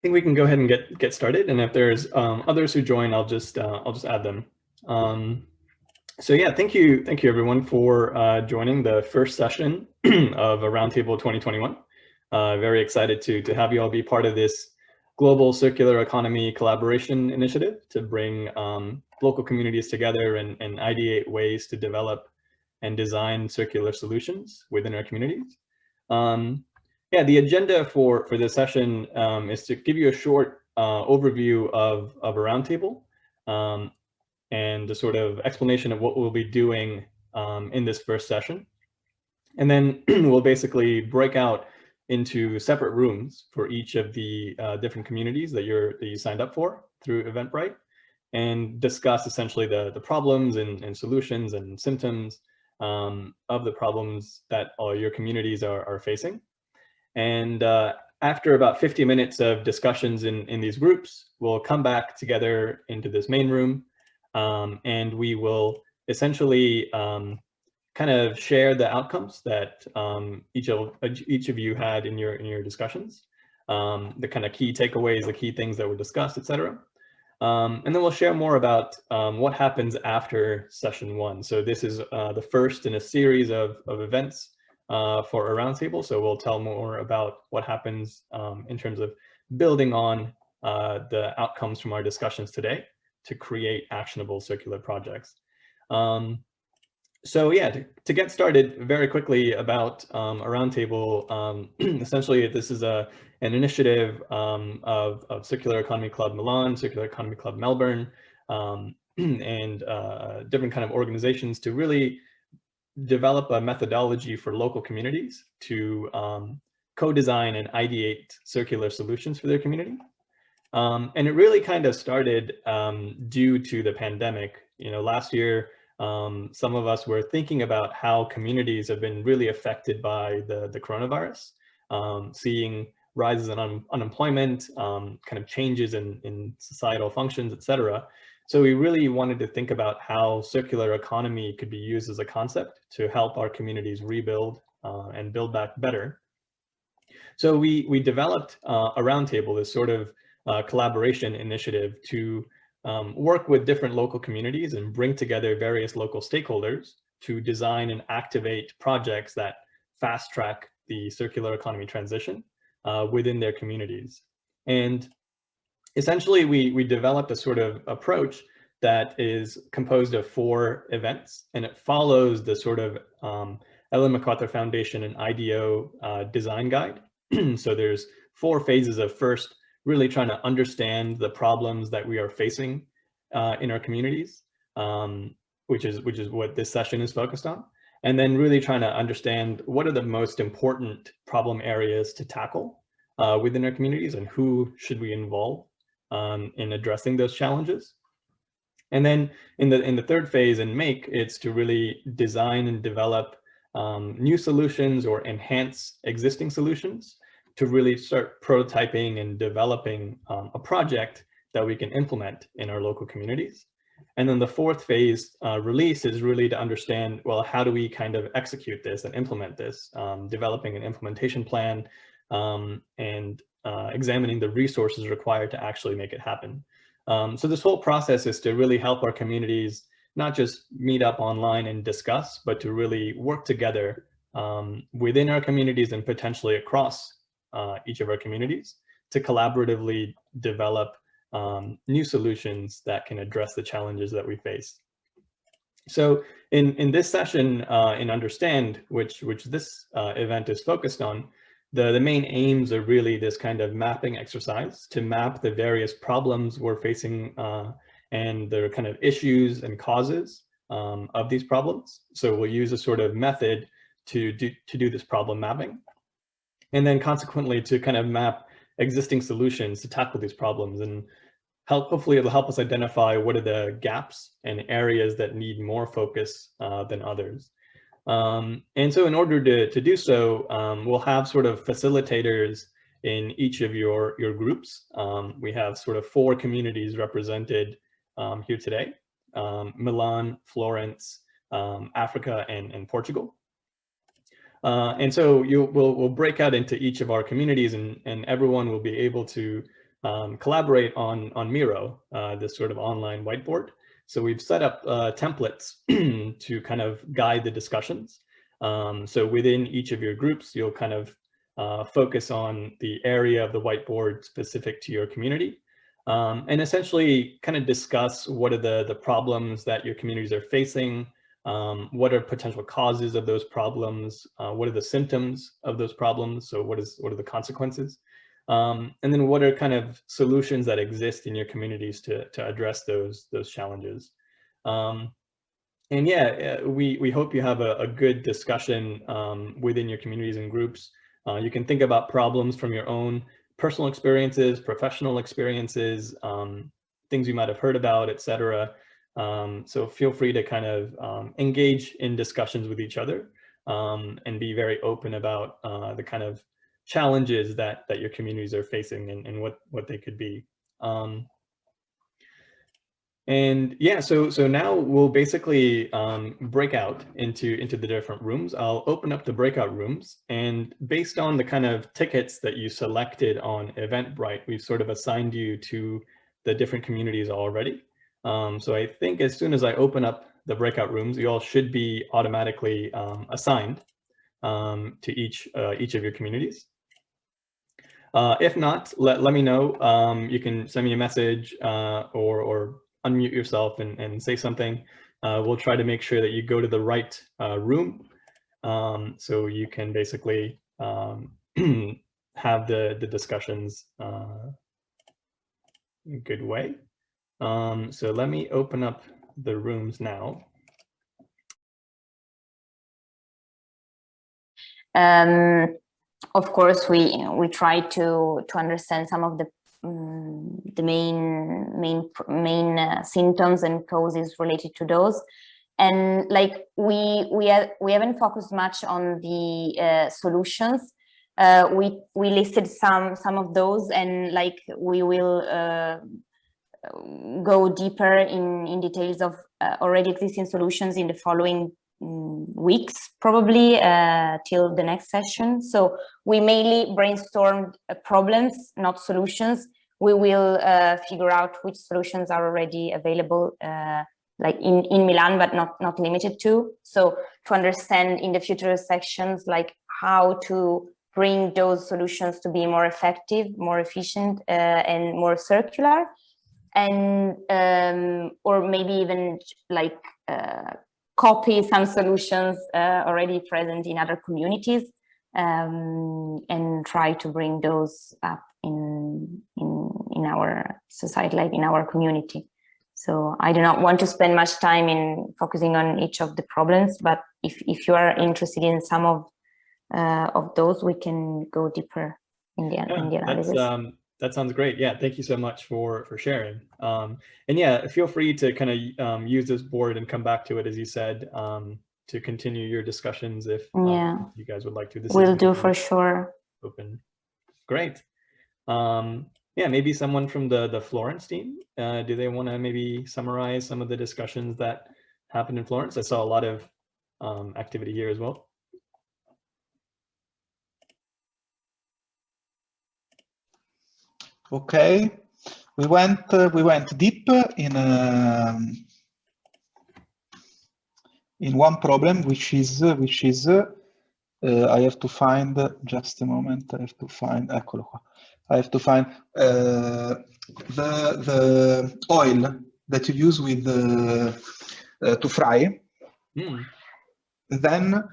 think we can go ahead and get started. And if there's others who join, I'll just add them. So yeah, thank you everyone for joining the first session of aRoundTable 2021. Very excited to have you all be part of this global circular economy collaboration initiative to bring local communities together and ideate ways to develop and design circular solutions within our communities. Yeah, the agenda for this session is to give you a short overview of aRoundTable and a sort of explanation of what we'll be doing in this first session. And then we'll basically break out into separate rooms for each of the different communities that you signed up for through Eventbrite, and discuss essentially the problems and solutions and symptoms of the problems that all your communities are facing. And after about 50 minutes of discussions in these groups, we'll come back together into this main room, and we will essentially kind of share the outcomes that each of you had in your discussions, the kind of key takeaways, the key things that were discussed, etc. And then we'll share more about what happens after session one. So this is the first in a series of events for aRoundTable. So we'll tell more about what happens in terms of building on the outcomes from our discussions today to create actionable circular projects. So yeah, to get started very quickly about aRoundTable, essentially this is an initiative of Circular Economy Club Milan, Circular Economy Club Melbourne, and different kind of organizations to really develop a methodology for local communities to co-design and ideate circular solutions for their community. And it really kind of started due to the pandemic. You know, last year, some of us were thinking about how communities have been really affected by the coronavirus, seeing rises in unemployment, kind of changes in societal functions, etc. So we really wanted to think about how circular economy could be used as a concept to help our communities rebuild and build back better. So we developed aRoundTable, this sort of collaboration initiative to work with different local communities and bring together various local stakeholders to design and activate projects that fast track the circular economy transition within their communities. And essentially, we developed a sort of approach that is composed of 4 events, and it follows the sort of Ellen MacArthur Foundation and IDEO design guide. So there's 4 phases of first, really trying to understand the problems that we are facing in our communities, which is what this session is focused on. And then really trying to understand what are the most important problem areas to tackle within our communities and who should we involve in addressing those challenges. And then in the third phase in Make, it's to really design and develop new solutions or enhance existing solutions to really start prototyping and developing a project that we can implement in our local communities. And then the fourth phase release is really to understand, well, how do we kind of execute this and implement this, developing an implementation plan and examining the resources required to actually make it happen. So this whole process is to really help our communities not just meet up online and discuss, but to really work together within our communities and potentially across each of our communities to collaboratively develop new solutions that can address the challenges that we face. So in this session, in Understand, which this event is focused on, the main aims are really this kind of mapping exercise to map the various problems we're facing and the kind of issues and causes of these problems. So we'll use a sort of method to do this problem mapping. And then consequently to kind of map existing solutions to tackle these problems, and hopefully it'll help us identify what are the gaps and areas that need more focus than others. And so in order to do so, we'll have sort of facilitators in each of your groups. We have sort of 4 communities represented here today: Milan, Florence, Africa, and Portugal. And so we'll break out into each of our communities, and everyone will be able to collaborate on Miro, this sort of online whiteboard. So we've set up templates to kind of guide the discussions. So within each of your groups, you'll kind of focus on the area of the whiteboard specific to your community, and essentially kind of discuss what are the problems that your communities are facing, what are potential causes of those problems, what are the symptoms of those problems, so what are the consequences, and then what are kind of solutions that exist in your communities to address those challenges. And yeah, we hope you have a good discussion within your communities and groups. You can think about problems from your own personal experiences, professional experiences, things you might have heard about, etc. So feel free to kind of engage in discussions with each other and be very open about the kind of challenges that your communities are facing and what they could be. And yeah, so now we'll basically break out into the different rooms. I'll open up the breakout rooms, and based on the kind of tickets that you selected on Eventbrite, we've sort of assigned you to the different communities already. So I think as soon as I open up the breakout rooms, you all should be automatically assigned to each of your communities. If not, let me know. You can send me a message or unmute yourself and say something. We'll try to make sure that you go to the right room, so you can basically have the discussions in a good way. So let me open up the rooms now. Of course, we try to understand some of the main symptoms and causes related to those, and like we haven't focused much on the solutions. We listed some of those, and like we will go deeper in details of already existing solutions in the following weeks, probably till the next session. So we mainly brainstormed problems, not solutions. We will figure out which solutions are already available, like in Milan, but not limited to. So to understand in the future sections, like how to bring those solutions to be more effective, more efficient, and more circular, and or maybe even like copy some solutions already present in other communities, and try to bring those up in our society, like in our community. So I do not want to spend much time in focusing on each of the problems, but if you are interested in some of those, we can go deeper in the analysis. That sounds great. Yeah, thank you so much for sharing. And yeah, feel free to kind of use this board and come back to it, as you said, to continue your discussions if you guys would like to. This will do for sure. Open. Great. Yeah, maybe someone from the Florence team. Do they want to maybe summarize some of the discussions that happened in Florence? I saw a lot of activity here as well. Okay, we went deep in one problem, which is I have to find, just a moment. I have to find, eccolo qua. I have to find the oil that you use with to fry. Then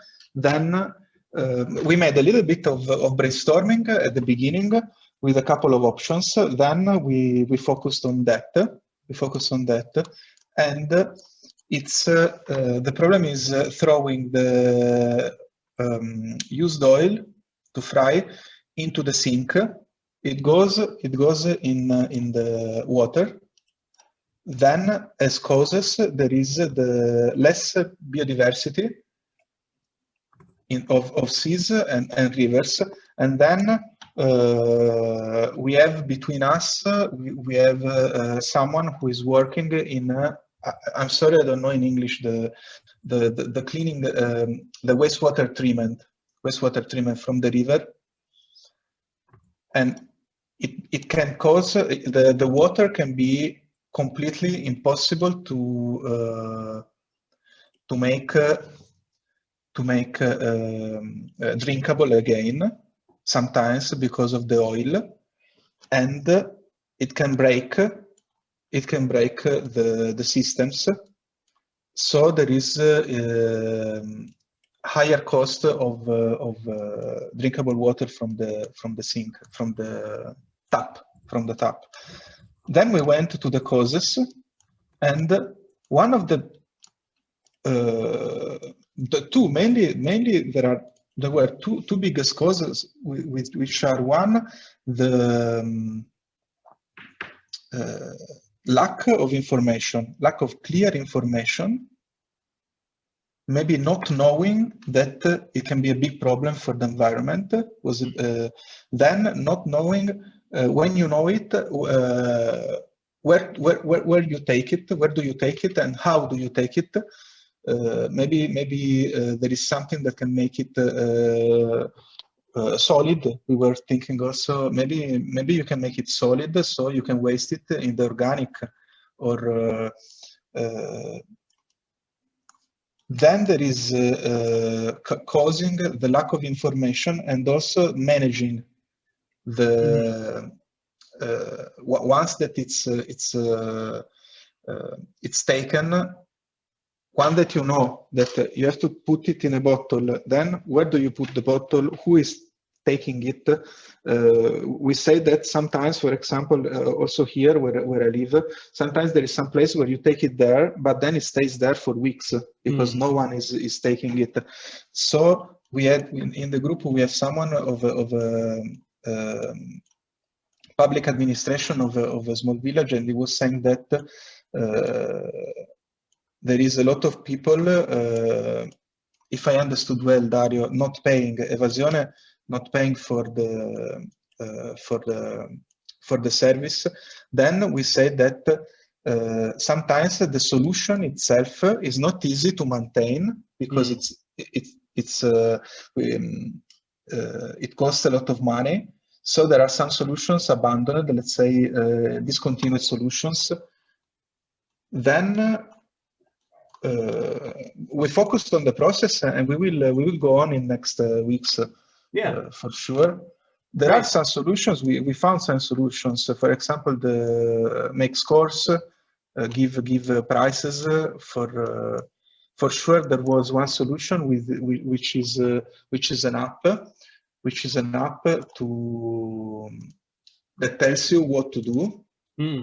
we made a little bit of brainstorming at the beginning with a couple of options. Then we focused on that. And it's the problem is throwing the used oil to fry into the sink. It goes in the water. Then, as causes, there is the less biodiversity of seas and rivers, and then we have between us, we have someone who is working in. I'm sorry, I don't know in English the cleaning, the wastewater treatment from the river, and it can cause the water can be completely impossible to make drinkable again, sometimes because of the oil, and it can break the systems. So there is higher cost of drinkable water from the sink, from the tap. Then we went to the causes, and one of the two mainly there were two biggest causes, which are one, the lack of information, lack of clear information, maybe not knowing that it can be a big problem for the environment, was then not knowing when you know it, where you take it, where do you take it, and how do you take it. Maybe there is something that can make it solid. We were thinking also maybe you can make it solid, so you can waste it in the organic, or then there is causing the lack of information, and also managing the once that it's taken. One, that you know that you have to put it in a bottle, then where do you put the bottle? Who is taking it? We say that sometimes, for example, also here where I live, sometimes there is some place where you take it there, but then it stays there for weeks because no one is taking it. So we had in the group, we have someone of public administration of a small village, and he was saying that there is a lot of people, if I understood well, Dario, not paying, evasione, not paying for the service. Then we say that sometimes the solution itself is not easy to maintain because it costs a lot of money. So there are some solutions abandoned, let's say discontinued solutions. Then we focused on the process, and we will go on in next weeks. For sure. There are some solutions. We found some solutions. For example, the make scores, give prices for sure. There was one solution which is an app, that tells you what to do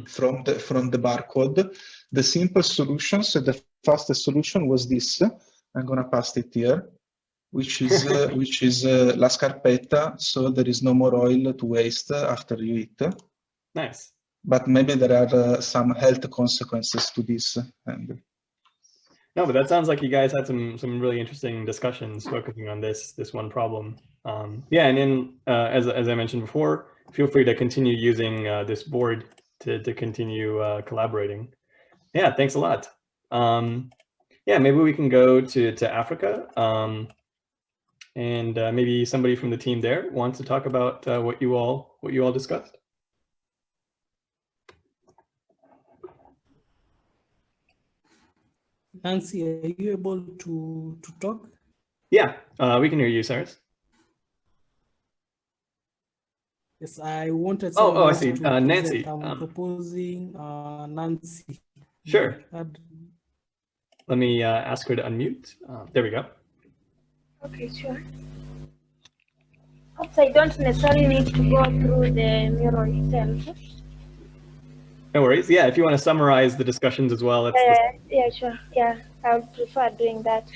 from the barcode. The simple solutions, the fastest solution was this. I'm gonna pass it here, which is la scarpetta, so there is no more oil to waste after you eat. Nice. But maybe there are some health consequences to this. No, but that sounds like you guys had some really interesting discussions focusing on this one problem. Yeah, and then as I mentioned before, feel free to continue using this board to continue collaborating. Yeah, thanks a lot. Yeah, maybe we can go to Africa, and maybe somebody from the team there wants to talk about what you all discussed. Nancy, are you able to talk? Yeah, we can hear you, Cyrus. Yes, I wanted. Oh, I see. Nancy. I'm proposing Nancy. Sure. Let me ask her to unmute. There we go. Okay, sure. Oops, I don't necessarily need to go through the mirror itself. No worries. Yeah, if you want to summarize the discussions as well. Yeah, sure. Yeah, I would prefer doing that.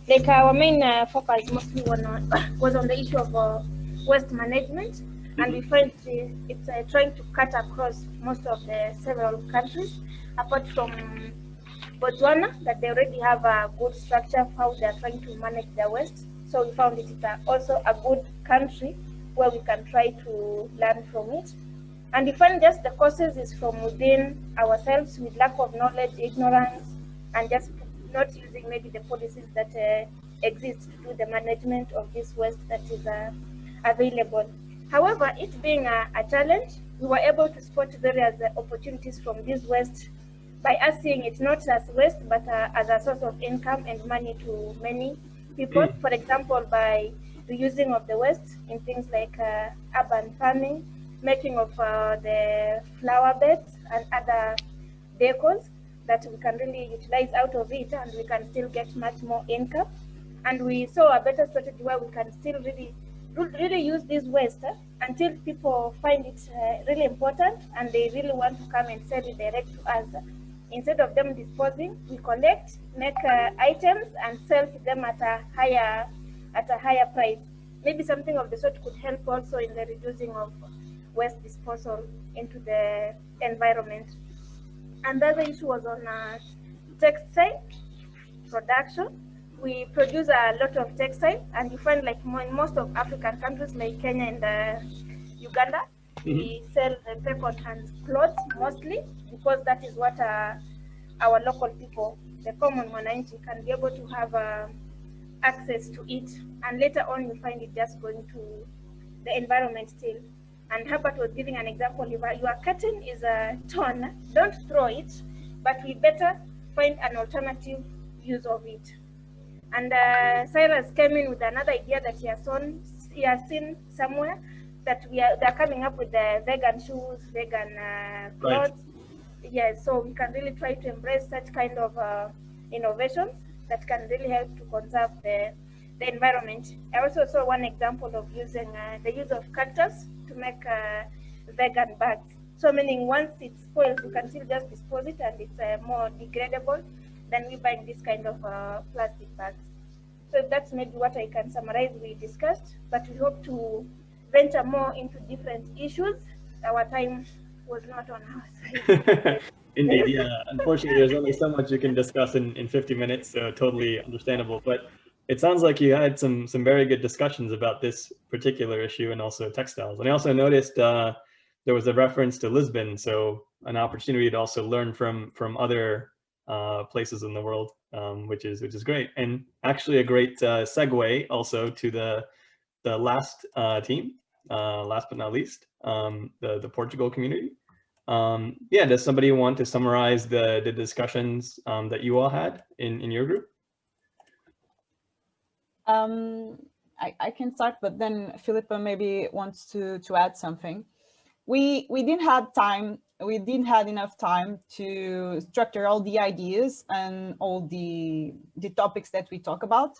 Like our main focus mostly was on the issue of waste management, and we find it's trying to cut across most of the several countries, apart from Botswana, that they already have a good structure of how they're trying to manage their waste. So we found it also a good country where we can try to learn from it. And we find just the causes is from within ourselves, with lack of knowledge, ignorance, and just not using maybe the policies that exist to do the management of this waste that is available. However, it being a challenge, we were able to spot various opportunities from this waste by us seeing it not as waste, but as a source of income and money to many people. For example, by reusing of the waste in things like urban farming, making of the flower beds and other decors that we can really utilize out of it, and we can still get much more income. And we saw a better strategy where we can still really use this waste until people find it really important and they really want to come and sell it direct to us. Instead of them disposing, we collect, make items and sell to them at a higher price. Maybe something of the sort could help also in the reducing of waste disposal into the environment. And the other issue was on textile production. We produce a lot of textile, and you find like in most of African countries like Kenya and Uganda, we sell the second-hand clothes mostly, because that is what our local people, the common mwananchi, can be able to have access to it. And later on, you find it just going to the environment still. And Herbert was giving an example. If your curtain is torn, don't throw it, but we better find an alternative use of it. And Cyrus came in with another idea that he has seen somewhere, that they're coming up with the vegan shoes, vegan clothes. Right. Yes, so we can really try to embrace such kind of innovations that can really help to conserve the environment. I also saw one example of using the use of cactus to make vegan bags. So meaning once it spoils, you can still just dispose it, and it's more degradable than we buying this kind of plastic bags. So that's maybe what I can summarize we discussed, but we hope to venture more into different issues. Our time was not on our side. Indeed, yeah. Unfortunately, there's only so much you can discuss in 50 minutes, so totally understandable. But it sounds like you had some very good discussions about this particular issue and also textiles. And I also noticed there was a reference to Lisbon, so an opportunity to also learn from other places in the world, which is great, and actually a great segue also to the last team, last but not least, the Portugal community. Yeah, does somebody want to summarize the discussions that you all had in your group? I can start, but then Philippa maybe wants to add something. We didn't have time. We didn't have enough time to structure all the ideas and all the topics that we talk about.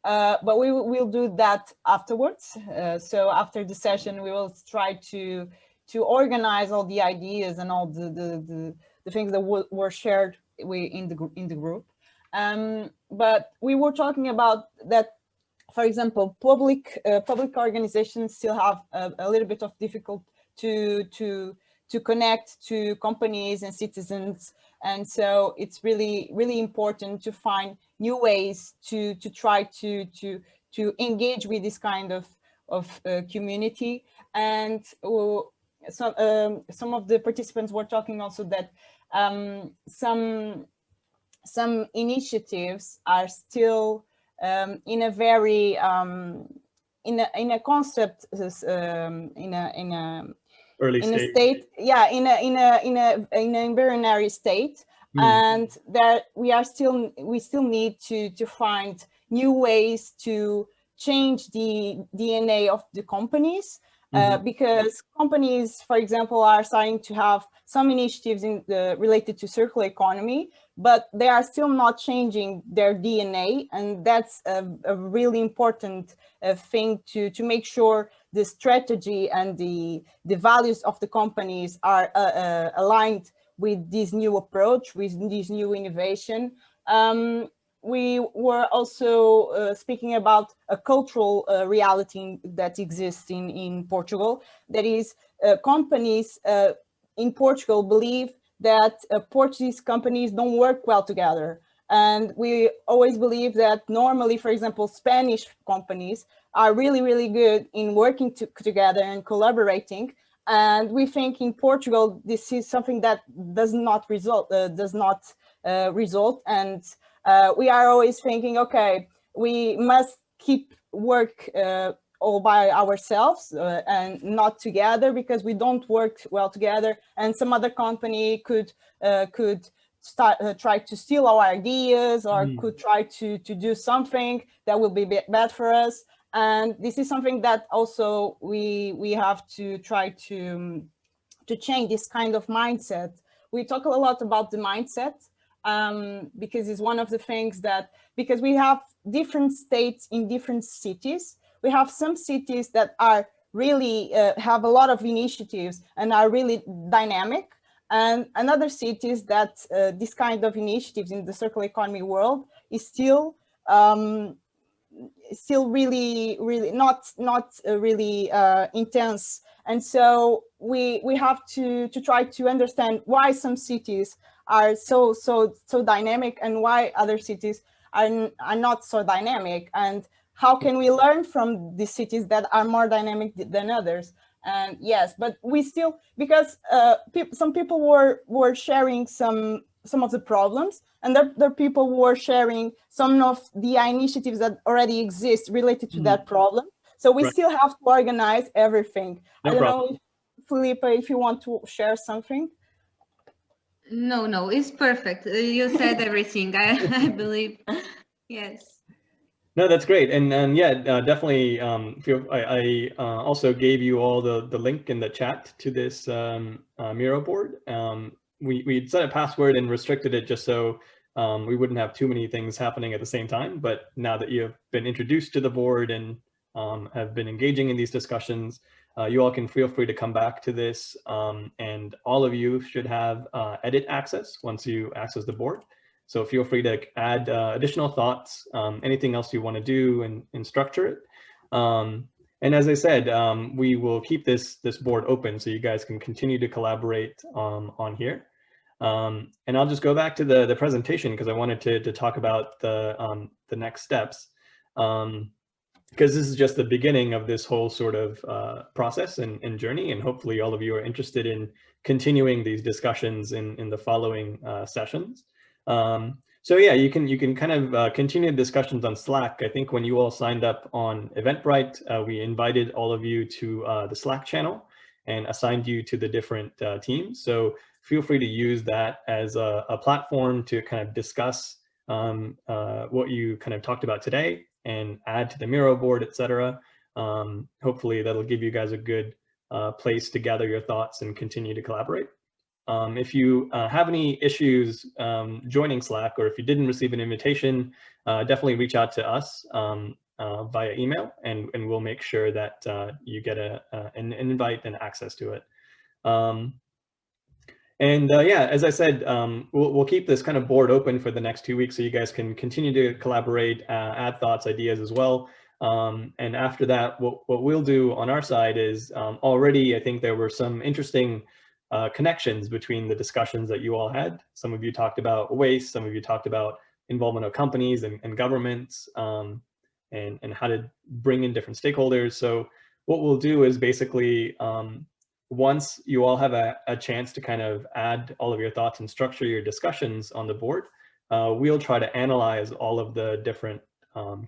But we will do that afterwards. So after the session, we will try to organize all the ideas and all the things that were shared in the group. But we were talking about that. For example, public organizations still have a little bit of difficulty to connect to companies and citizens, and so it's really important to find new ways to try to engage with this kind of community. And some of the participants were talking also that some initiatives are still in a very in a concept early in a state, yeah, in an embryonic state, and that we still need to find new ways to change the DNA of the companies, because companies, for example, are starting to have some initiatives related to circular economy, but they are still not changing their DNA, and that's a really important thing to make sure the strategy and the values of the companies are aligned with this new approach, with this new innovation. We were also speaking about a cultural reality that exists in Portugal. That is, companies in Portugal believe that Portuguese companies don't work well together. And we always believe that normally, for example, Spanish companies are really good in working together and collaborating. And we think in Portugal, this is something that does not result. And we are always thinking, okay, we must keep work all by ourselves and not together, because we don't work well together, and some other company could start try to steal our ideas, or could try to do something that will be bad for us. And this is something that also we have to try to change, this kind of mindset. We talk a lot about the mindset because it's one of the things that, because we have different states in different cities. We have some cities that are really have a lot of initiatives and are really dynamic, and other cities that this kind of initiatives in the circular economy world is still really not really intense. And so we have to try to understand why some cities are so dynamic and why other cities are not so dynamic, and how can we learn from the cities that are more dynamic than others. And yes, but we still, because some people were sharing some of the problems, and there people were sharing some of the initiatives that already exist related to that problem. So we still have to organize everything. No I don't problem. know, Felipe, if you want to share something. No, it's perfect. You said everything, I believe. Yes. No, that's great. And yeah, definitely I also gave you all the link in the chat to this Miro board. We set a password and restricted it just so we wouldn't have too many things happening at the same time. But now that you've been introduced to the board and have been engaging in these discussions, you all can feel free to come back to this, and all of you should have edit access once you access the board. So feel free to add additional thoughts, anything else you want to do and structure it. And as I said, we will keep this board open so you guys can continue to collaborate on here. And I'll just go back to the presentation because I wanted to talk about the next steps. Because this is just the beginning of this whole sort of process and journey, and hopefully all of you are interested in continuing these discussions in the following sessions. So yeah, you can kind of continue discussions on Slack. I think when you all signed up on Eventbrite, we invited all of you to the Slack channel and assigned you to the different teams. So feel free to use that as a platform to kind of discuss what you kind of talked about today and add to the Miro board, etc. Hopefully that'll give you guys a good place to gather your thoughts and continue to collaborate. If you have any issues joining Slack, or if you didn't receive an invitation, definitely reach out to us via email, and we'll make sure that you get an invite and access to it. Yeah, as I said, we'll keep this kind of board open for the next 2 weeks so you guys can continue to collaborate, add thoughts, ideas as well. And after that, what we'll do on our side is already I think there were some interesting connections between the discussions that you all had. Some of you talked about waste, some of you talked about involvement of companies and governments, and how to bring in different stakeholders. So what we'll do is basically, once you all have a chance to kind of add all of your thoughts and structure your discussions on the board, we'll try to analyze all of the different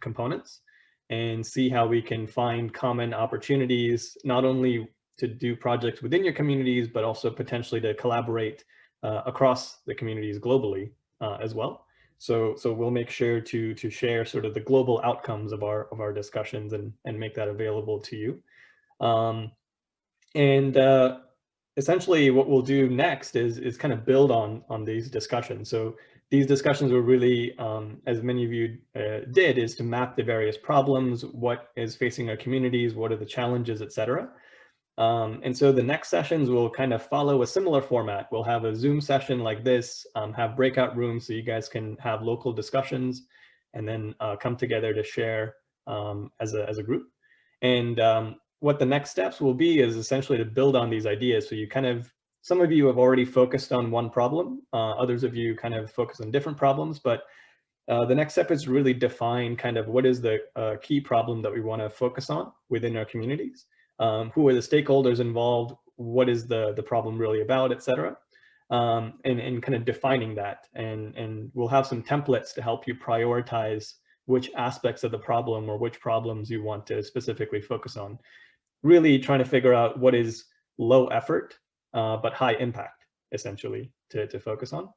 components and see how we can find common opportunities, not only to do projects within your communities, but also potentially to collaborate across the communities globally as well. So we'll make sure to share sort of the global outcomes of our discussions and make that available to you. Essentially what we'll do next is kind of build on these discussions. So these discussions were really, as many of you did, is to map the various problems, what is facing our communities, what are the challenges, etc. And so the next sessions will kind of follow a similar format. We'll have a Zoom session like this, have breakout rooms so you guys can have local discussions, and then come together to share as a group. And what the next steps will be is essentially to build on these ideas. So you kind of, some of you have already focused on one problem, others of you kind of focus on different problems, but the next step is really define kind of what is the key problem that we want to focus on within our communities. Who are the stakeholders involved, what is the problem really about, etc. And kind of defining that. And we'll have some templates to help you prioritize which aspects of the problem or which problems you want to specifically focus on. Really trying to figure out what is low effort, but high impact, essentially, to focus on.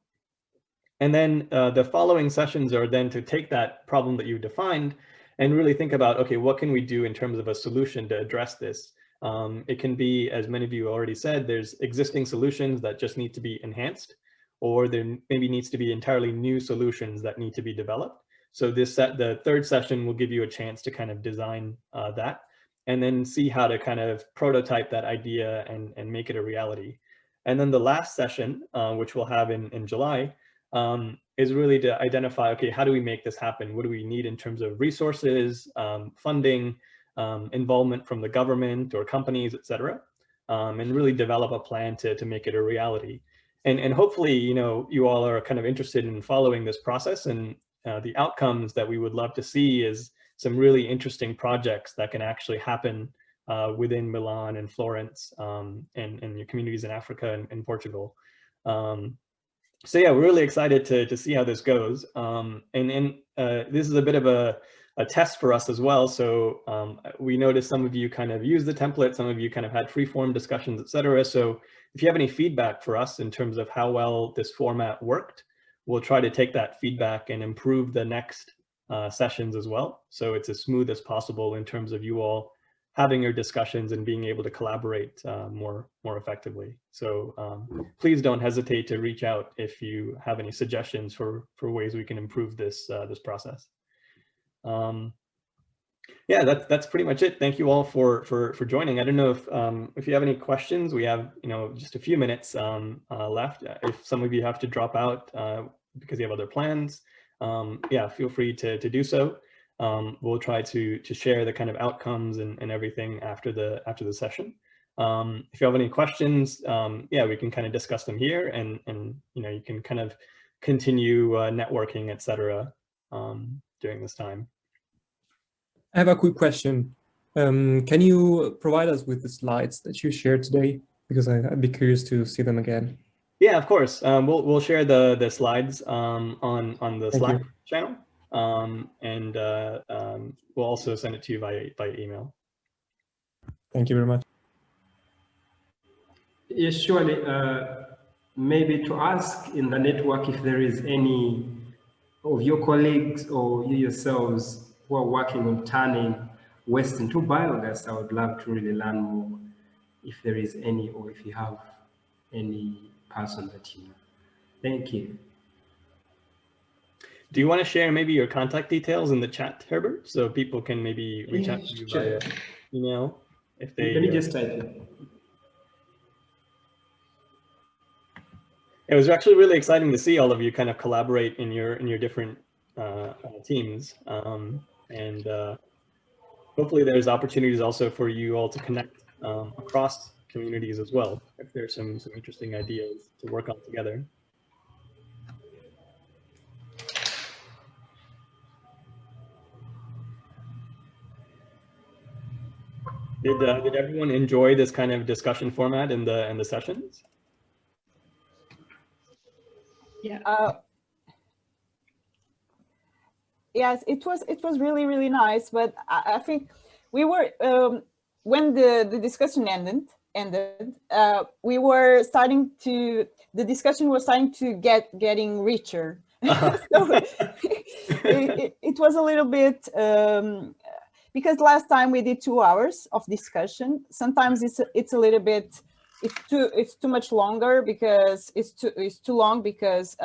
And then the following sessions are then to take that problem that you defined and really think about, okay, what can we do in terms of a solution to address this? It can be, as many of you already said, there's existing solutions that just need to be enhanced, or there maybe needs to be entirely new solutions that need to be developed. So the third session will give you a chance to kind of design that, and then see how to kind of prototype that idea and make it a reality. And then the last session, which we'll have in July, is really to identify, okay, how do we make this happen? What do we need in terms of resources, funding, involvement from the government or companies, et cetera, and really develop a plan to make it a reality. And hopefully, you know, you all are kind of interested in following this process, and the outcomes that we would love to see is some really interesting projects that can actually happen within Milan and Florence and your communities in Africa and Portugal. So yeah, we're really excited to see how this goes. This is a bit of a test for us as well. So we noticed some of you kind of use the template, some of you kind of had free-form discussions, et cetera. So if you have any feedback for us in terms of how well this format worked, we'll try to take that feedback and improve the next sessions as well. So it's as smooth as possible in terms of you all having your discussions and being able to collaborate more effectively. So please don't hesitate to reach out if you have any suggestions for ways we can improve this this process. Yeah, that's pretty much it. Thank you all for joining. I don't know if you have any questions. We have, you know, just a few minutes left. If some of you have to drop out because you have other plans, yeah, feel free to do so. We'll try to share the kind of outcomes and everything after the session. If you have any questions, yeah, we can kind of discuss them here, and you know, you can kind of continue networking, etc. During this time. I have a quick question. Can you provide us with the slides that you shared today? Because I'd be curious to see them again. Yeah, of course. We'll share the slides on the Slack channel, and we'll also send it to you by email. Thank you very much. Yes, surely. Maybe to ask in the network if there is any of your colleagues or you yourselves who are working on turning waste into biogas. I would love to really learn more if there is any, or if you have any person that you know. Thank you. Do you want to share maybe your contact details in the chat, Herbert, so people can maybe reach out to you via email if they? Let me just type it. It was actually really exciting to see all of you kind of collaborate in your different teams, and hopefully there's opportunities also for you all to connect across communities as well, if there's some interesting ideas to work on together. Did everyone enjoy this kind of discussion format in the sessions? Yeah. Yes, it was really nice, but I think we were when the discussion ended, we were starting to, the discussion was starting to getting richer. So it was a little bit because last time we did 2 hours of discussion. Sometimes it's a little bit, it's too much longer because it's too long because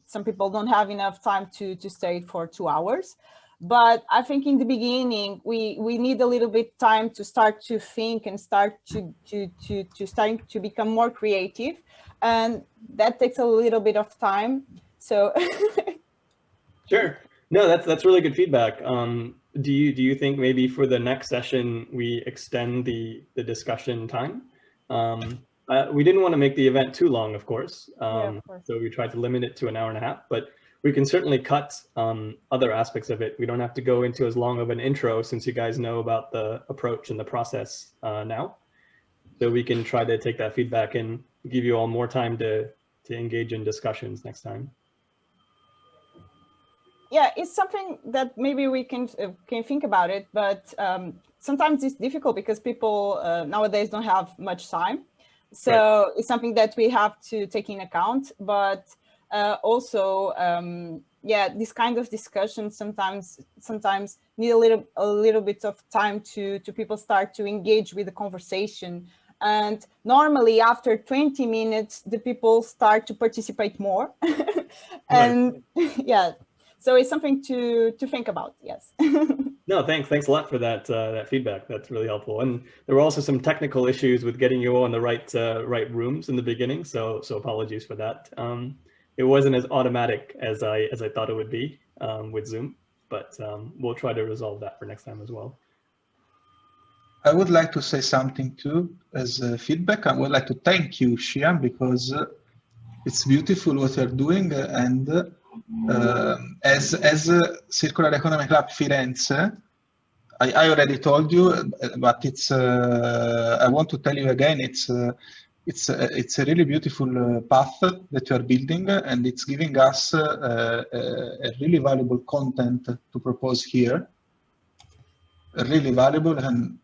some people don't have enough time to stay for 2 hours. But I think in the beginning we need a little bit time to start to think and start to become more creative, and that takes a little bit of time. So Sure. No, that's really good feedback. Do you think maybe for the next session we extend the discussion time? We didn't want to make the event too long, of course. Yeah, of course. So we tried to limit it to an hour and a half, but we can certainly cut other aspects of it. We don't have to go into as long of an intro, since you guys know about the approach and the process now. So we can try to take that feedback and give you all more time to engage in discussions next time. yeah, it's something that maybe we can think about it, but sometimes it's difficult because people nowadays don't have much time. So Right. it's something that we have to take in account, but also, yeah, this kind of discussion sometimes need a little bit of time to people start to engage with the conversation. And normally after 20 minutes, the people start to participate more. And yeah, so it's something to think about, yes. No, thanks a lot for that that feedback. That's really helpful. And there were also some technical issues with getting you all in the right rooms in the beginning. So apologies for that. It wasn't as automatic as I thought it would be with Zoom, but we'll try to resolve that for next time as well. I would like to say something too as feedback. I would like to thank you, Shian, because it's beautiful what you're doing, and as Circular Economy Club Firenze, I already told you, but it's I want to tell you again, it's a really beautiful path that you are building, and it's giving us a really valuable content to propose here, really valuable and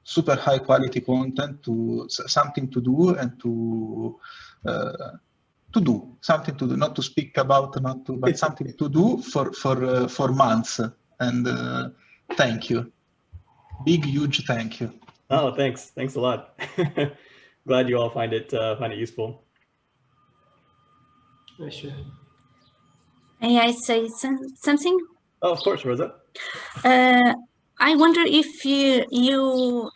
super high quality content, to something to do and to do something to do, not to speak about, not to, but something to do for months. And thank you, big huge thank you. Oh, thanks a lot. Glad you all find it useful. Sure. May I say something? Oh, of course, Rosa. I wonder if you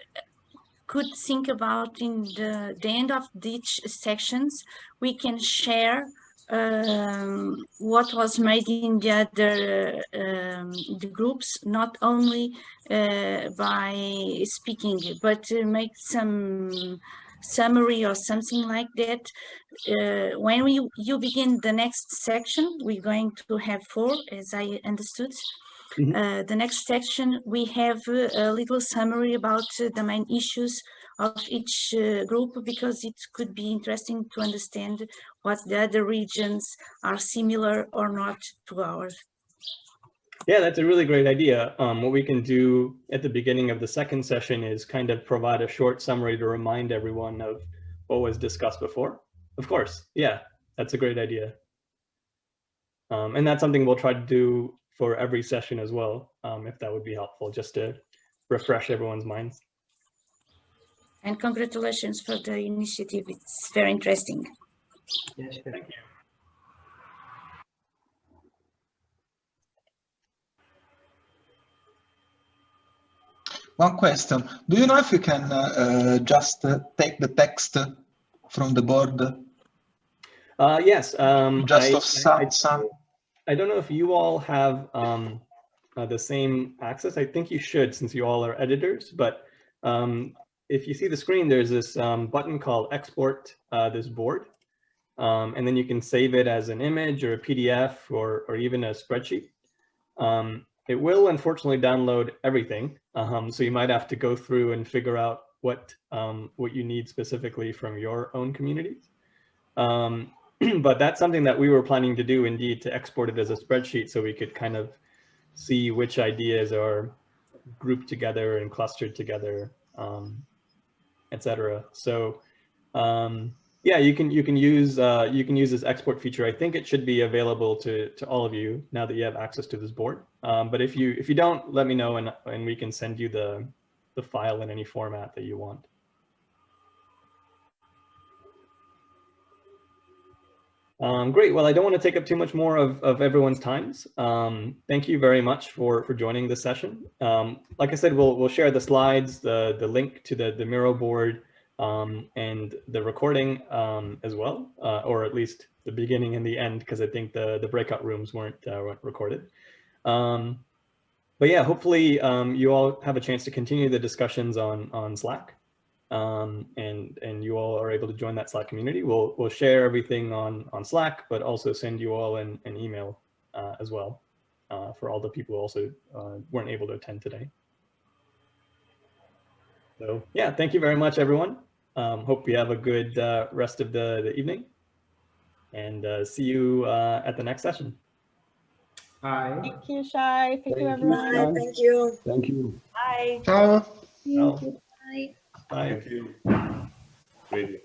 could think about in the end of each sections, we can share what was made in the other the groups, not only by speaking, but make some summary or something like that. When you begin the next section, we're going to have 4, as I understood. The next section, we have a little summary about the main issues of each group, because it could be interesting to understand what the other regions are similar or not to ours. Yeah, that's a really great idea. What we can do at the beginning of the second session is kind of provide a short summary to remind everyone of what was discussed before. Of course, yeah, that's a great idea. And that's something we'll try to do for every session as well, if that would be helpful, just to refresh everyone's minds. And congratulations for the initiative. It's very interesting. Yes, thank you. One question: do you know if you can just take the text from the board? Yes. I don't know if you all have the same access. I think you should, since you all are editors, but if you see the screen, there's this button called export this board. And then you can save it as an image or a PDF or even a spreadsheet. It will unfortunately download everything. So you might have to go through and figure out what you need specifically from your own communities. But that's something that we were planning to do, indeed, to export it as a spreadsheet so we could kind of see which ideas are grouped together and clustered together, etc. So yeah, you can use this export feature. I think it should be available to all of you now that you have access to this board. But if you don't, let me know, and we can send you the file in any format that you want. Great. Well, I don't want to take up too much more of everyone's times. Thank you very much for joining this session. Like I said, we'll share the slides, the link to the Miro board, and the recording as well, or at least the beginning and the end, because I think the breakout rooms weren't recorded. But yeah, hopefully you all have a chance to continue the discussions on Slack. And you all are able to join that Slack community. We'll share everything on Slack, but also send you all an email as well for all the people who also weren't able to attend today. So yeah, thank you very much, everyone. Hope you have a good rest of the evening, and see you at the next session. Bye. Thank you, Shai. Thank you, Thank you, everyone. Shai. Thank you. Thank you. Bye. Ciao. Thank you. Bye. Bye. Thank you. Great.